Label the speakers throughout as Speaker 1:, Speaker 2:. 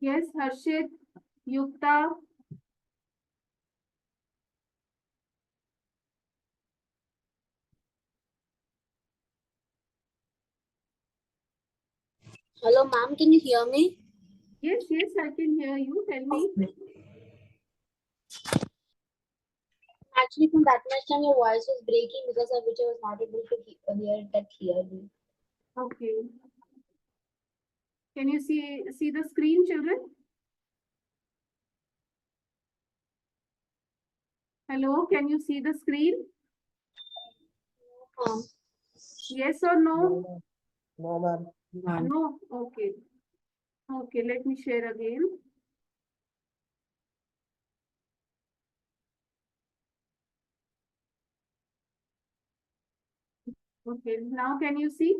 Speaker 1: Yes, Harshit, Yukta.
Speaker 2: Hello, ma'am. Can you hear me?
Speaker 1: Yes, I can hear you. Tell me.
Speaker 2: Actually, from that much time, your voice was breaking because of which I was not able to hear that clearly.
Speaker 1: Okay. Can you see the screen, children? Hello, can you see the screen?
Speaker 2: Um,
Speaker 1: Yes or no?
Speaker 3: No, ma'am.
Speaker 1: No. Okay. Okay, let me share again. Okay, now can you see?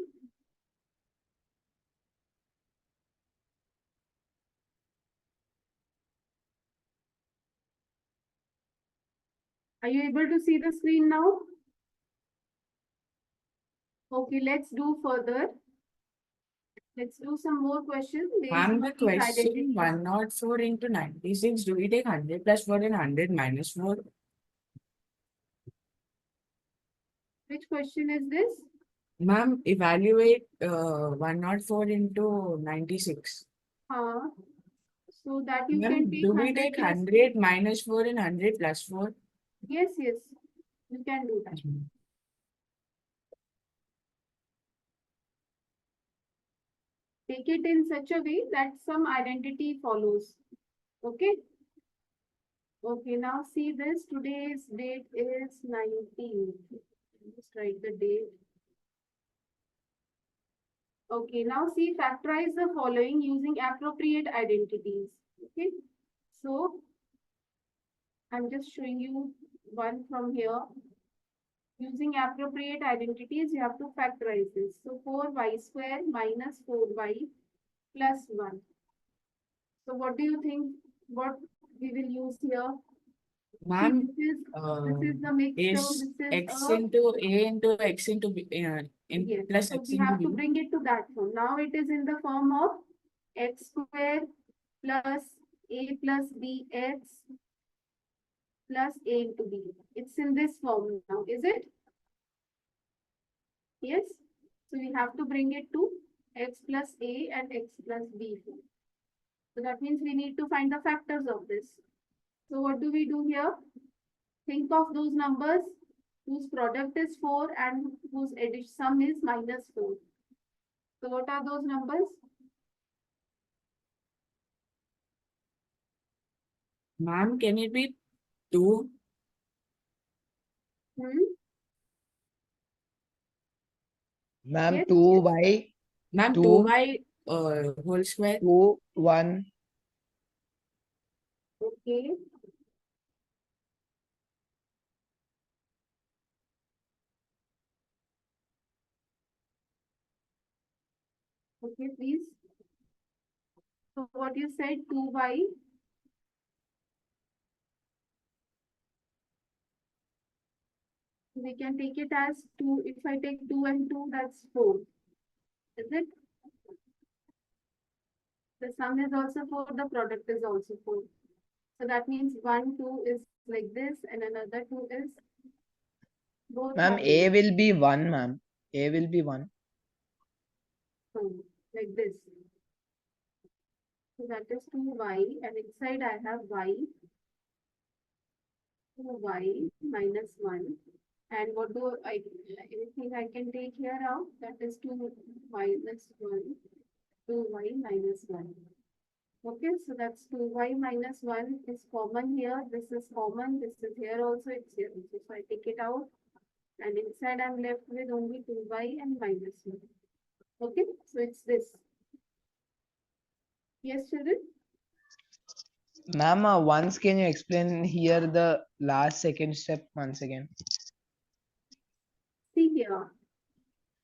Speaker 1: Are you able to see the screen now? Okay, let's do further. Let's do some more questions based
Speaker 4: Ma'am,
Speaker 1: on
Speaker 4: the
Speaker 1: these
Speaker 4: question
Speaker 1: identities.
Speaker 4: 104 into 96, do we take 100 plus 4 and 100 minus 4?
Speaker 1: Which question is this?
Speaker 4: Ma'am, evaluate 104 into 96.
Speaker 1: So that you can
Speaker 4: Ma'am,
Speaker 1: take
Speaker 4: do we
Speaker 1: 100
Speaker 4: take
Speaker 1: plus
Speaker 4: 100 minus 4 and 100 plus 4?
Speaker 1: Yes, you can do that. Take it in such a way that some identity follows. Okay. Okay, now see this. Today's date is 19th. Just write the date. Okay, now see, factorize the following using appropriate identities. Okay, so I'm just showing you one from here. Using appropriate identities, you have to factorize this. So 4y square minus 4y plus 1. So what do you think? What we will use here?
Speaker 4: Ma'am,
Speaker 1: This is the mixture.
Speaker 4: is
Speaker 1: This is
Speaker 4: x
Speaker 1: a
Speaker 4: into a into x into b
Speaker 1: yes.
Speaker 4: plus
Speaker 1: So
Speaker 4: x
Speaker 1: we
Speaker 4: into
Speaker 1: have to
Speaker 4: b.
Speaker 1: bring it to that form. Now it is in the form of x square plus a plus bx plus a into b. It's in this form now, is it? Yes. So we have to bring it to x plus a and x plus b form. So that means we need to find the factors of this. So what do we do here? Think of those numbers whose product is 4 and whose addition sum is minus 4. So what are those numbers?
Speaker 4: Ma'am, can it be 2?
Speaker 3: Ma'am,
Speaker 1: Yes,
Speaker 3: 2y,
Speaker 4: Ma'am,
Speaker 3: 2,
Speaker 4: 2y whole square.
Speaker 3: 2, 1.
Speaker 1: Okay. Okay, please. So what you said, 2y. We can take it as 2. If I take 2 and 2, that's 4. Is it? The sum is also 4, the product is also 4. So that means 1, 2 is like this and another 2 is both
Speaker 3: Ma'am,
Speaker 1: are
Speaker 3: a will be 1, ma'am. A will be 1.
Speaker 1: like this. So that is 2y and inside I have y. 2y minus 1. And what do anything I can take here out? That is 2 minus 1. 2y minus 1. Okay, so that's 2y minus 1 is common here. This is common. This is here also. It's here. So I take it out. And inside I'm left with only 2y and minus 1. Okay, so it's this. Yes, children?
Speaker 3: Ma'am, once can you explain here the last second step once again?
Speaker 1: See here.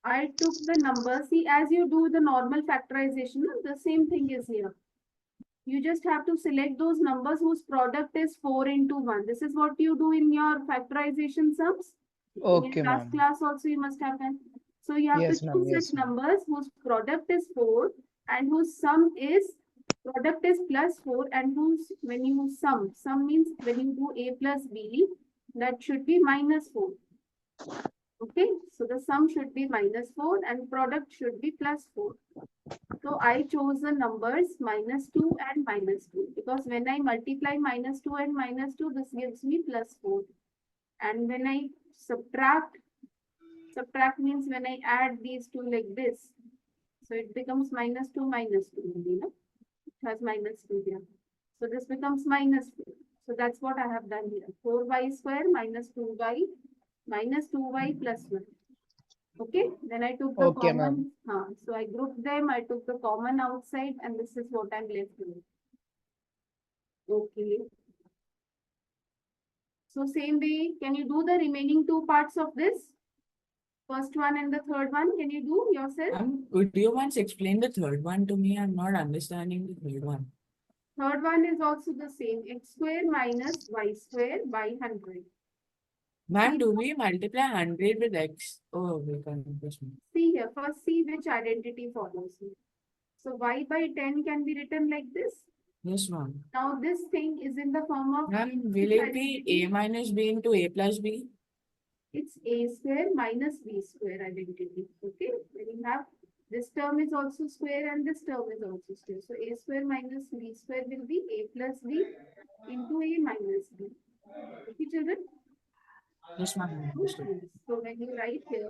Speaker 1: I took the number. See, as you do the normal factorization, the same thing is here. You just have to select those numbers whose product is 4 into 1. This is what you do in your factorization sums. In
Speaker 3: Okay,
Speaker 1: your last
Speaker 3: ma'am.
Speaker 1: class also you must have done. So you have to
Speaker 3: Yes, ma'am.
Speaker 1: choose
Speaker 3: Yes,
Speaker 1: such
Speaker 3: ma'am.
Speaker 1: numbers whose product is 4 and whose sum is Product is plus 4 and when you sum means when you do A plus B, that should be minus 4. Okay, so the sum should be minus 4 and product should be plus 4. So I chose the numbers minus 2 and minus 2 because when I multiply minus 2 and minus 2, this gives me plus 4. And when I subtract means when I add these two like this, so it becomes minus 2 minus 2, you know, it has minus 2 here. So this becomes minus 4. So that's what I have done here. 4y square minus 2y minus 2y plus 1. Okay, then I took the
Speaker 3: Okay,
Speaker 1: common, so I grouped them, I took the common outside, and this is what I'm left with. Okay. So same way, can you do the remaining two parts of this? First one and the third one, can you do yourself?
Speaker 4: Could you once explain the third one to me? I'm not understanding the third one.
Speaker 1: Third one is also the same, x square minus y square by 100.
Speaker 4: Ma'am, do we multiply 100 with x? Oh, we can
Speaker 1: See here, first see which identity follows here. So y by 10 can be written like this.
Speaker 4: Yes, ma'am.
Speaker 1: Now this thing is in the form of.
Speaker 4: Ma'am, will it be a minus b into a plus b?
Speaker 1: It's a square minus b square identity. Okay, when you have this term is also square and this term is also square. So a square minus b square will be a plus b into a minus b. Okay, children?
Speaker 4: Yes, ma'am. Understood.
Speaker 1: So when you write here,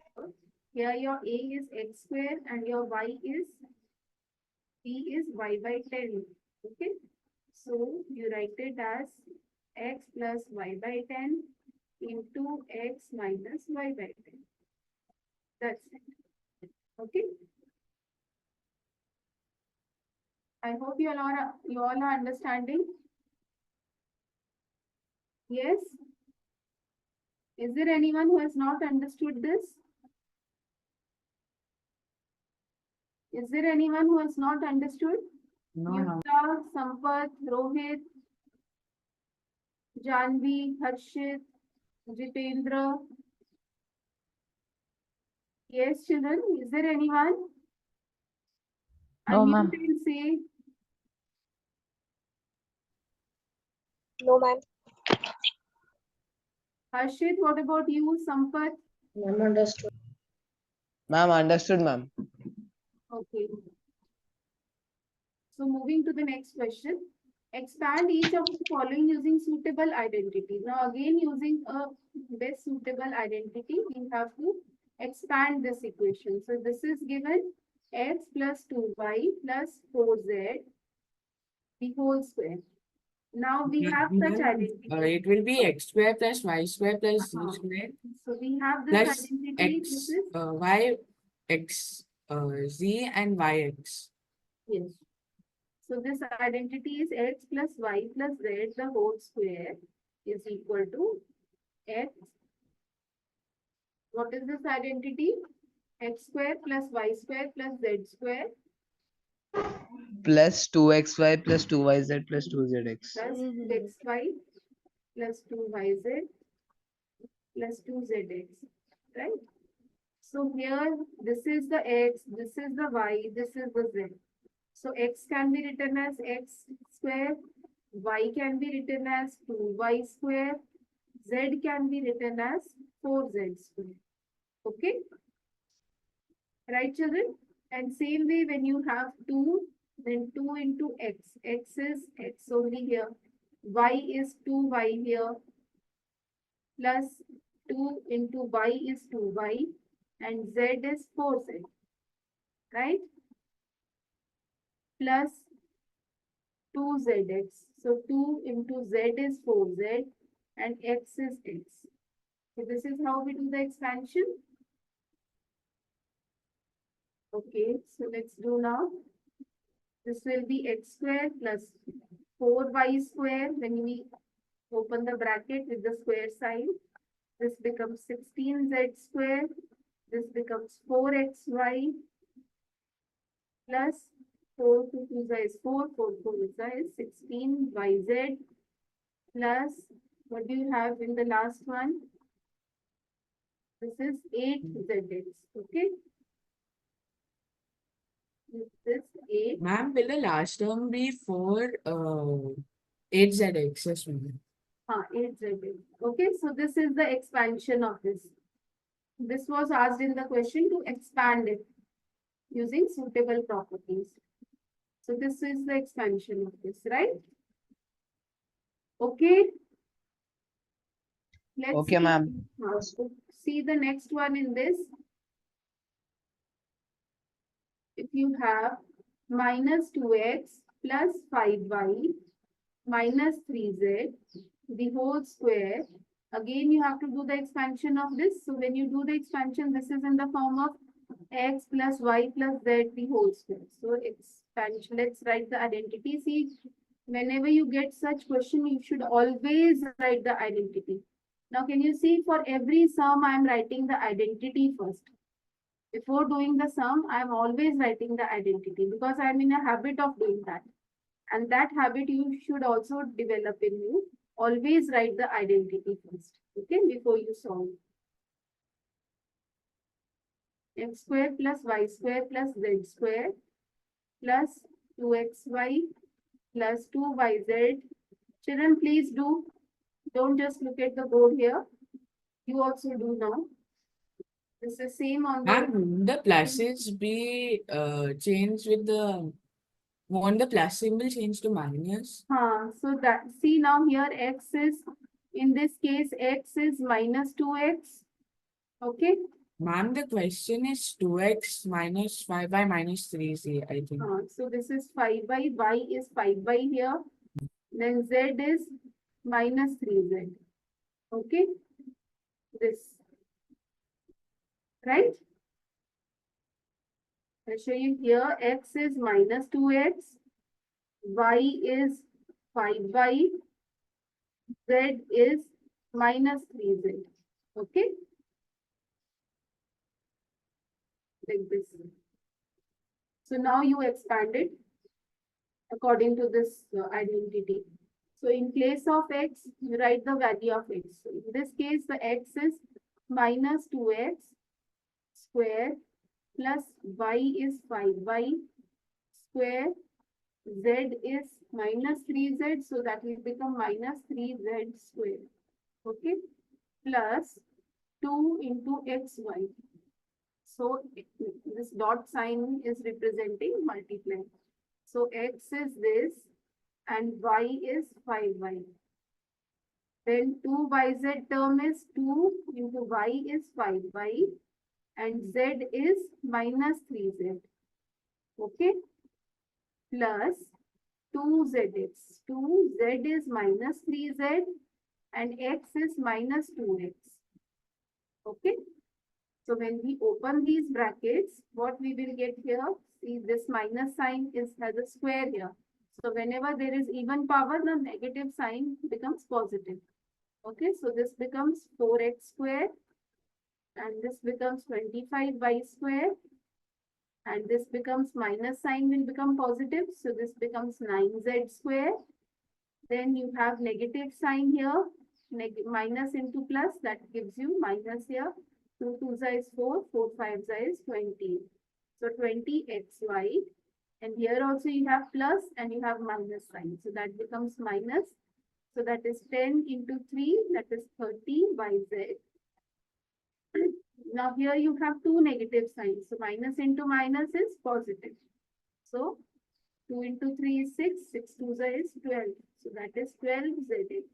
Speaker 1: your a is x square and your y is b is y by 10. Okay, so you write it as x plus y by 10 into x minus y by 10. That's it. Okay. I hope you all are understanding. Yes. Is there anyone who has not understood this? Is there anyone who has not understood?
Speaker 4: No, ma'am.
Speaker 1: Yukta, Sampath, Rohit, Janvi, Harshit, Jitendra. Yes, children. Is there anyone?
Speaker 3: No,
Speaker 1: Unmute
Speaker 3: ma'am.
Speaker 1: and say.
Speaker 2: No, ma'am.
Speaker 1: Harshit, what about you, Sampath?
Speaker 2: Ma'am, understood.
Speaker 3: Ma'am, understood, ma'am.
Speaker 1: Okay. So moving to the next question. Expand each of the following using suitable identity. Now again using a best suitable identity, we have to expand this equation. So this is given x plus 2y plus 4z the whole square. Now we have such identity.
Speaker 4: It will be x square plus y square plus z
Speaker 1: Uh-huh.
Speaker 4: square
Speaker 1: So we have this
Speaker 4: plus
Speaker 1: identity. This
Speaker 4: x,
Speaker 1: is
Speaker 4: y, x, z and yx.
Speaker 1: yes. So this identity is x plus y plus z the whole square is equal to x. What is this identity? X square plus y square plus z square
Speaker 3: Plus 2xy plus 2yz plus 2zx.
Speaker 1: plus xy plus 2yz plus 2zx. Right? So here this is the x, this is the y, this is the z. So x can be written as x square, y can be written as 2y square, z can be written as 4z square. Okay? Right, children? And same way when you have 2, then 2 into x. X is x only here. Y is 2y here. Plus 2 into y is 2y. And z is 4z. Right? Plus 2zx. So 2 into z is 4z. And x is x. So this is how we do the expansion. Okay, so let's do now. This will be x square plus 4y square when we open the bracket with the square sign. This becomes 16z square. This becomes 4xy plus 4 to 2 is 4, 4 is 16yz plus what do you have in the last one? This is 8zx. Okay. is this 8.
Speaker 4: Ma'am, will the last term be 8zx? Ma'am.
Speaker 1: 8z. Okay, so this is the expansion of this. This was asked in the question to expand it using suitable properties. So this is the expansion of this, right? Okay. Let's
Speaker 3: Okay,
Speaker 1: see,
Speaker 3: ma'am.
Speaker 1: see the next one in this. If you have minus 2x plus 5y minus 3z, the whole square. Again, you have to do the expansion of this. So when you do the expansion, this is in the form of x plus y plus z, the whole square. So expansion, let's write the identity. See, whenever you get such question, you should always write the identity. Now, can you see for every sum, I am writing the identity first. Before doing the sum, I am always writing the identity because I am in a habit of doing that. And that habit you should also develop in you. Always write the identity first, okay, before you solve. X square plus y square plus z square plus 2xy plus 2yz. Children, please do. Don't just look at the board here. You also do now. This is same on the.
Speaker 4: Ma'am, the pluses be changed with the. Won't the plus symbol change to minus?
Speaker 1: So that, see now here x is, in this case, x is minus 2x. Okay.
Speaker 4: Ma'am, the question is 2x minus 5y minus 3z, I think.
Speaker 1: So this is 5 by, y is 5 by here. Then z is minus 3z. Okay. This. Right? I'll show you here. X is minus 2x. Y is 5y. Z is minus 3z. Okay. Like this. So now you expand it according to this identity. So in place of x, you write the value of x. So in this case, the x is minus 2x square plus y is 5y square, z is minus 3z, so that will become minus 3z square. Okay, plus 2 into xy. So this dot sign is representing multiply. So x is this and y is 5y. Then 2yz term is 2 into y is 5y and z is minus 3z. Okay. Plus 2zx. 2z is minus 3z and x is minus 2x. Okay. So when we open these brackets, what we will get here, see this minus sign has a square here. So whenever there is even power, the negative sign becomes positive. Okay, so this becomes 4x square and this becomes 25y square and this becomes minus sign will become positive. So this becomes 9z square. Then you have negative sign here, minus into plus, that gives you minus here. 2 2 is 4, 4 5 is 20. So 20xy. And here also you have plus and you have minus sign. So that becomes minus. So that is 10 into 3, that is 30yz. Now here you have two negative signs. So minus into minus is positive. So 2 into 3 is 6, 6 2 is 12. So that is 12zx.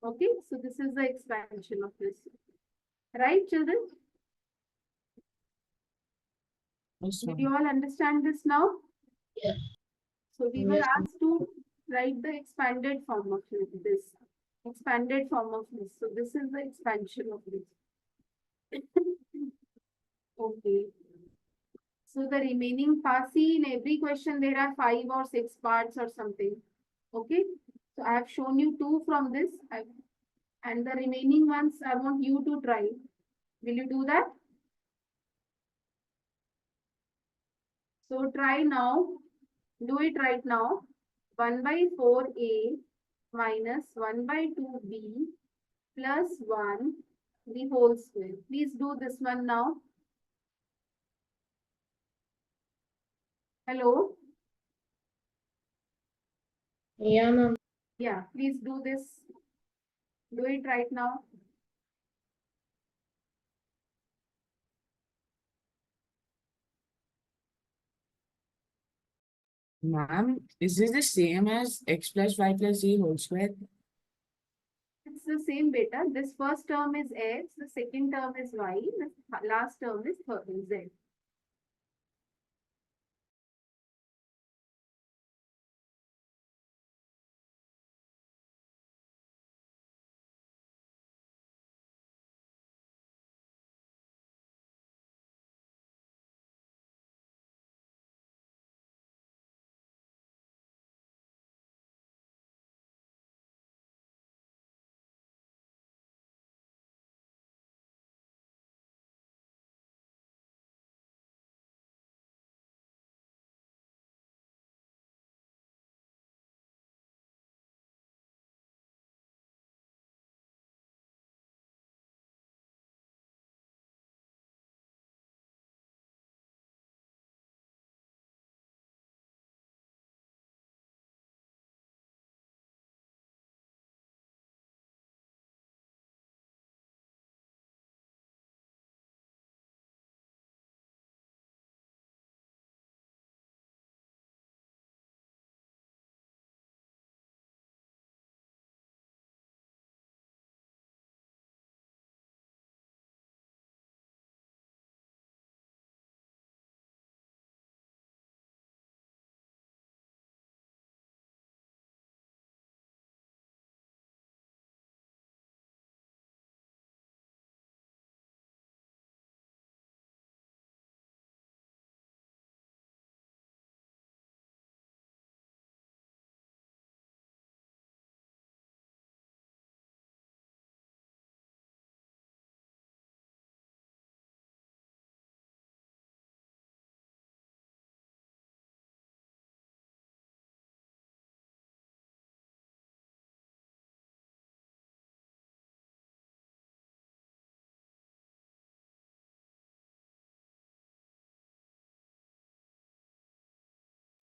Speaker 1: Okay, so this is the expansion of this. Right, children?
Speaker 4: Yes,
Speaker 1: Did
Speaker 4: ma'am.
Speaker 1: you all understand this now?
Speaker 2: Yes.
Speaker 1: So we were
Speaker 3: Yes, ma'am.
Speaker 1: asked to write the expanded form of this. Expanded form of this. So this is the expansion of this. Okay. So the remaining part, see in every question there are 5 or 6 parts or something. Okay. So I have shown you 2 from this. And the remaining ones I want you to try. Will you do that? So try now. Do it right now. 1 by 4a minus 1 by 2b plus 1 the whole square. Please do this one now. Hello?
Speaker 2: Yeah, ma'am.
Speaker 1: Yeah, please do this. Do it right now.
Speaker 4: Ma'am, is this the same as x plus y plus z whole square?
Speaker 1: It's the same beta. This first term is x, the second term is y, the last term is z.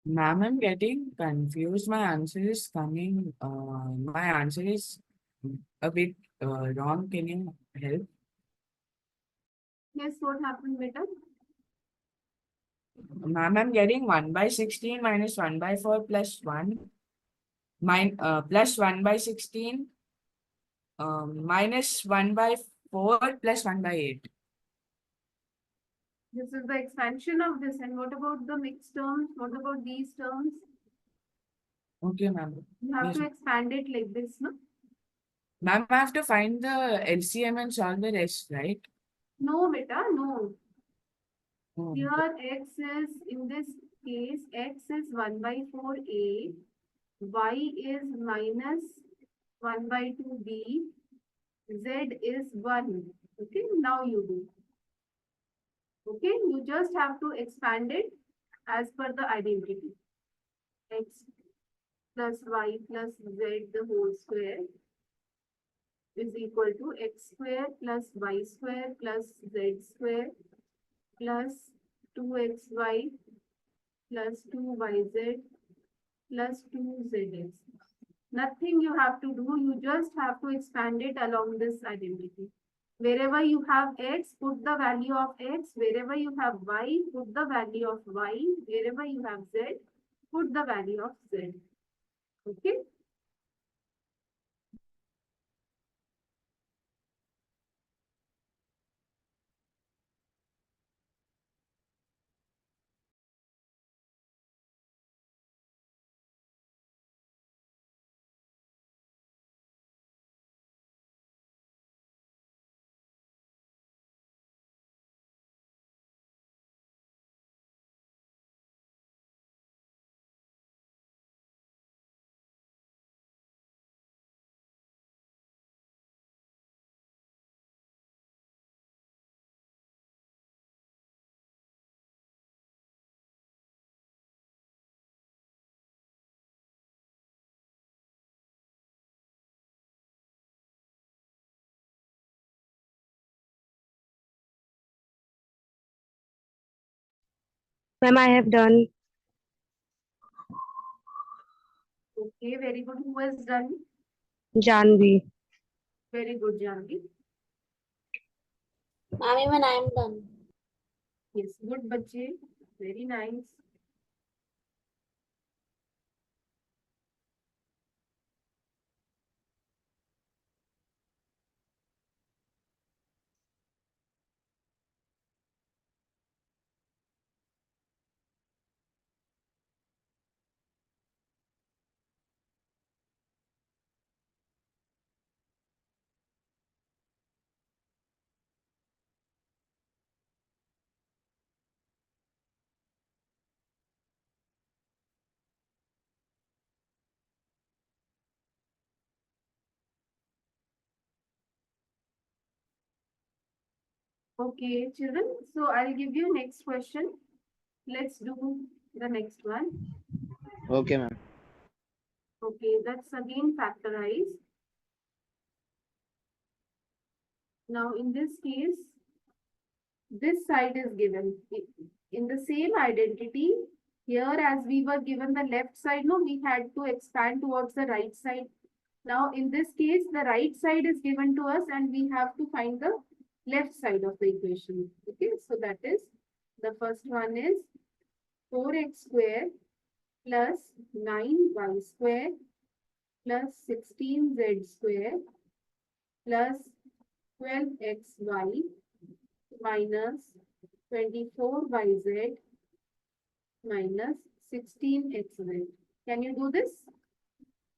Speaker 4: Ma'am, I'm getting confused. My answer is a bit wrong. Can you help?
Speaker 1: Yes, what happened, beta?
Speaker 4: Ma'am, I'm getting 1 by 16 minus 1 by 4 plus 1. Plus 1 by 16 minus 1 by 4 plus 1 by 8.
Speaker 1: This is the expansion of this. And what about the mixed terms? What about these terms?
Speaker 4: Okay, ma'am.
Speaker 1: You have
Speaker 4: Yes.
Speaker 1: to expand it like this, no?
Speaker 4: Ma'am, I have to find the LCM and solve the rest, right?
Speaker 1: No, beta, no.
Speaker 4: Oh,
Speaker 1: Here x is, in this case, x is 1 by 4a, y is minus 1 by 2b, z is 1. Okay, now you do. Okay, you just have to expand it as per the identity. X plus y plus z the whole square is equal to x square plus y square plus z square plus 2xy plus 2yz plus 2zx. Nothing you have to do, you just have to expand it along this identity. Wherever you have x, put the value of x. Wherever you have y, put the value of y. Wherever you have z, put the value of z. Okay?
Speaker 5: Ma'am, I have done.
Speaker 1: Okay, very good. Who has done?
Speaker 5: Janvi.
Speaker 1: Very good, Janvi.
Speaker 2: Ma'am, even I am done.
Speaker 1: Yes, good, Bache. Very nice. Okay, children. So I'll give you next question. Let's do the next one.
Speaker 3: Okay, ma'am.
Speaker 1: Okay, that's again factorized. Now in this case, this side is given. In the same identity, here as we were given the left side, no, we had to expand towards the right side. Now in this case, the right side is given to us and we have to find the left side of the equation. Okay, so that is, the first one is 4x square plus 9y square plus 16z square plus 12xy minus 24yz minus 16xz. Can you do this?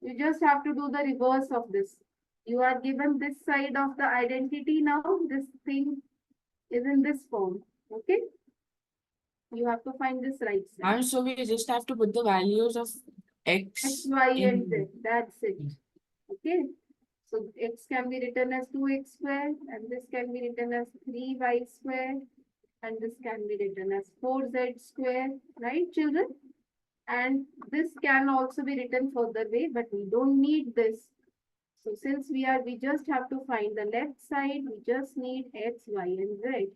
Speaker 1: You just have to do the reverse of this. You are given this side of the identity now. This thing is in this form. Okay? You have to find this right side.
Speaker 4: Ma'am, so we just have to put the values of
Speaker 1: X,
Speaker 4: x
Speaker 1: Y, and Z.
Speaker 4: in.
Speaker 1: That's it. Okay? So x can be written as 2x square, and this can be written as 3y square, and this can be written as 4z square, right, children? And this can also be written further way, but we don't need this. So since we just have to find the left side, we just need x, y, and z.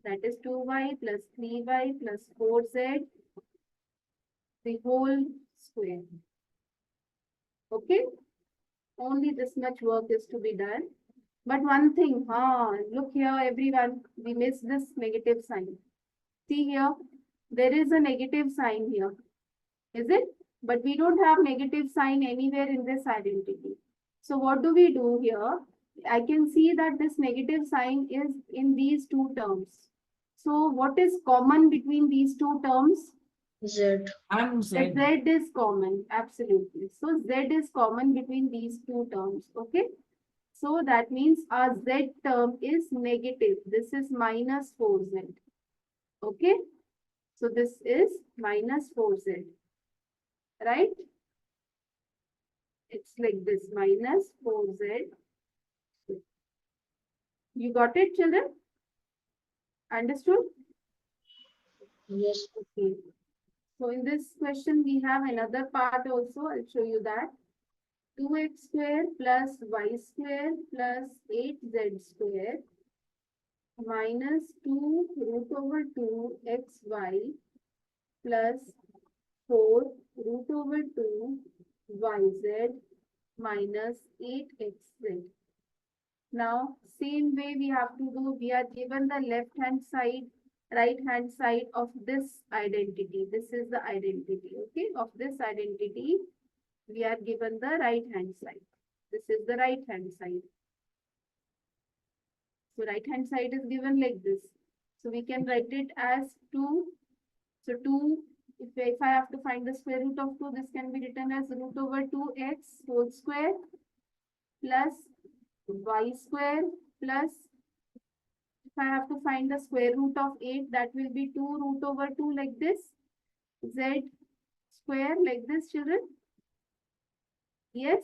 Speaker 1: That is 2y plus 3y plus 4z, the whole square. Okay? Only this much work is to be done. But one thing, look here, everyone, we missed this negative sign. See here, there is a negative sign here. Is it? But we don't have negative sign anywhere in this identity. So what do we do here? I can see that this negative sign is in these two terms. So what is common between these two terms?
Speaker 5: Z.
Speaker 4: I'm
Speaker 1: The
Speaker 4: Z.
Speaker 1: Z is common, absolutely. So Z is common between these two terms, okay? So that means our Z term is negative. This is minus 4Z, okay? So this is minus 4Z, right? It's like this, minus 4Z. You got it, children? Understood?
Speaker 5: Yes.
Speaker 1: Okay. So in this question, we have another part also. I'll show you that. 2x square plus y square plus 8z square minus 2 root over 2 xy plus 4 root over 2 yz minus 8xz. Now, same way we have to do, we are given the left hand side, right hand side of this identity. This is the identity, okay? Of this identity, we are given the right hand side. This is the right hand side. So right hand side is given like this. So we can write it as 2. So 2, if I have to find the square root of 2, this can be written as root over 2x whole square plus y square plus, if I have to find the square root of 8, that will be 2 root over 2 like this. Z square like this, children. Yes.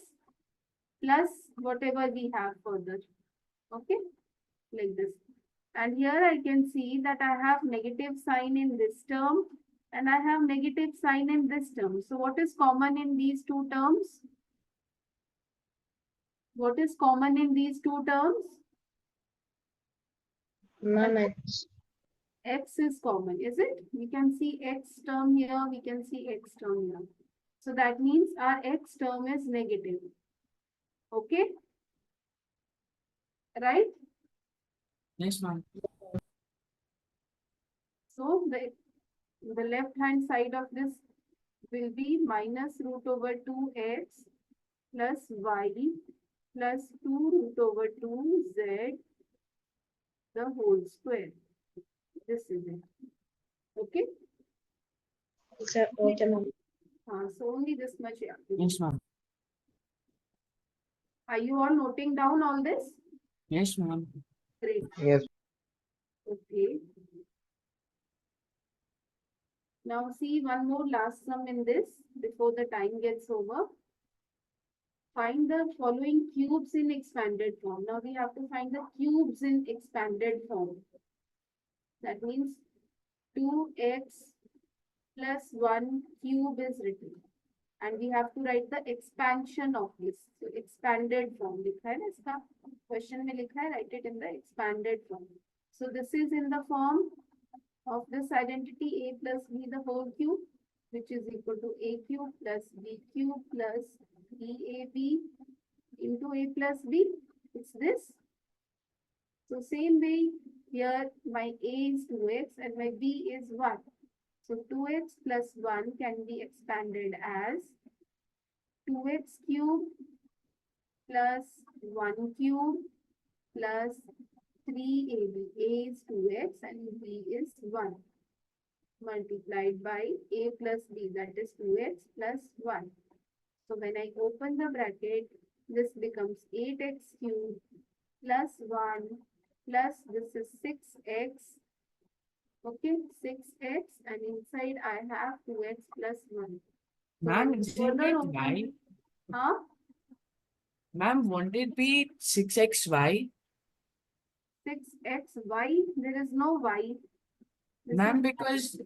Speaker 1: Plus whatever we have further. Okay. Like this. And here I can see that I have negative sign in this term and I have negative sign in this term. So what is common in these two terms? What is common in these two terms?
Speaker 5: Ma'am, X.
Speaker 1: X is common, is it? We can see X term here, we can see X term here. So that means our x term is negative. Okay? Right?
Speaker 4: Yes, ma'am.
Speaker 1: So the left hand side of this will be minus root over 2x plus y plus 2 root over 2z the whole square. This is it. Okay?
Speaker 5: Sir, okay, ma'am.
Speaker 1: So only this much you have to do.
Speaker 4: Yes, ma'am.
Speaker 1: Are you all noting down all this?
Speaker 4: Yes, ma'am.
Speaker 1: Great.
Speaker 3: Yes.
Speaker 1: Okay. Now see one more last sum in this before the time gets over. Find the following cubes in expanded form. Now we have to find the cubes in expanded form. That means 2x plus 1 cube is written. And we have to write the expansion of this. So expanded form. लिखा है ना इसका? Question में लिखा है, write it in the expanded form. So this is in the form of this identity a plus b the whole cube, which is equal to a cube plus b cube plus 3ab into a plus b. It's this. So same way here my a is 2x and my b is 1. So 2x plus 1 can be expanded as 2x cube plus 1 cube plus 3ab. A is 2x and b is 1 multiplied by a plus b, that is 2x plus 1. So when I open the bracket, this becomes 8x cubed plus 1 plus this is 6x. Okay, 6x and inside I have 2x plus 1. So
Speaker 4: Ma'am,
Speaker 1: when I
Speaker 4: isn't
Speaker 1: further
Speaker 4: it
Speaker 1: open-
Speaker 4: y?
Speaker 1: Huh?
Speaker 4: Ma'am, won't it be 6xy?
Speaker 1: 6xy, there is no y. This
Speaker 4: Ma'am,
Speaker 1: is,
Speaker 4: because,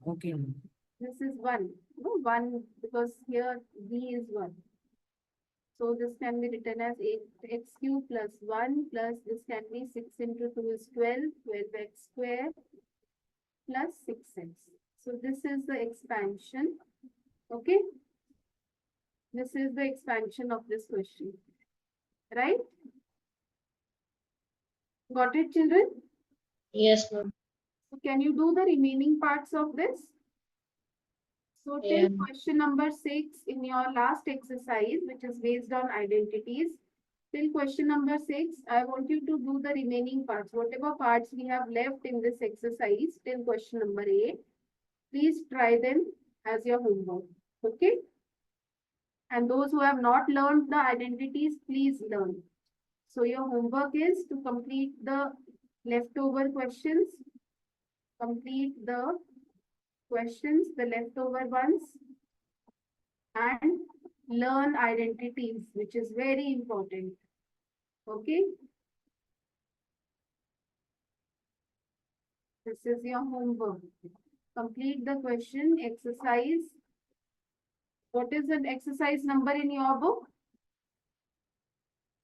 Speaker 4: okay, ma'am.
Speaker 1: this is 1. No, 1 because here b is 1. So this can be written as 8x cubed plus 1 plus this can be 6 into 2 is 12, 12x square plus 6x. So this is the expansion. Okay. This is the expansion of this question. Right? Got it, children?
Speaker 5: Yes, ma'am.
Speaker 1: So can you do the remaining parts of this? So till
Speaker 5: Yeah.
Speaker 1: question number 6 in your last exercise, which is based on identities, till question number 6, I want you to do the remaining parts. Whatever parts we have left in this exercise till question number 8, please try them as your homework. Okay? And those who have not learned the identities, please learn. So your homework is to complete the leftover questions, complete the questions, the leftover ones, and learn identities, which is very important. Okay? This is your homework. Complete the question exercise. What is the exercise number in your book?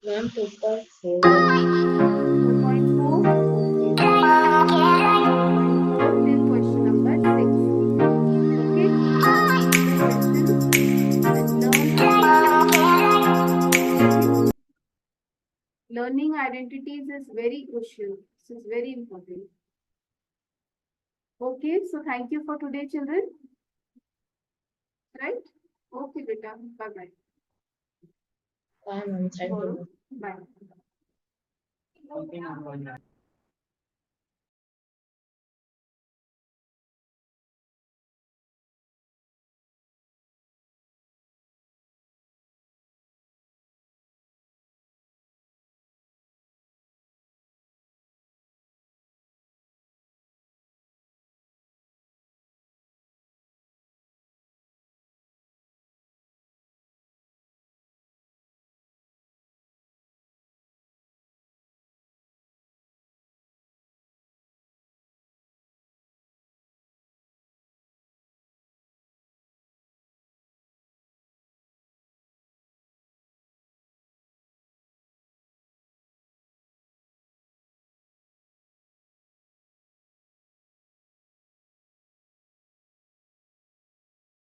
Speaker 5: Ma'am, 2.4.
Speaker 1: 2.4. Till question number 6. Okay? Complete the questions and learning identities is very crucial. This is very important. Okay, so thank you for today, children. Right? Okay, beta. Bye-bye.
Speaker 5: Bye, ma'am. Thank you, ma'am.
Speaker 1: Bye.
Speaker 4: Okay, ma'am.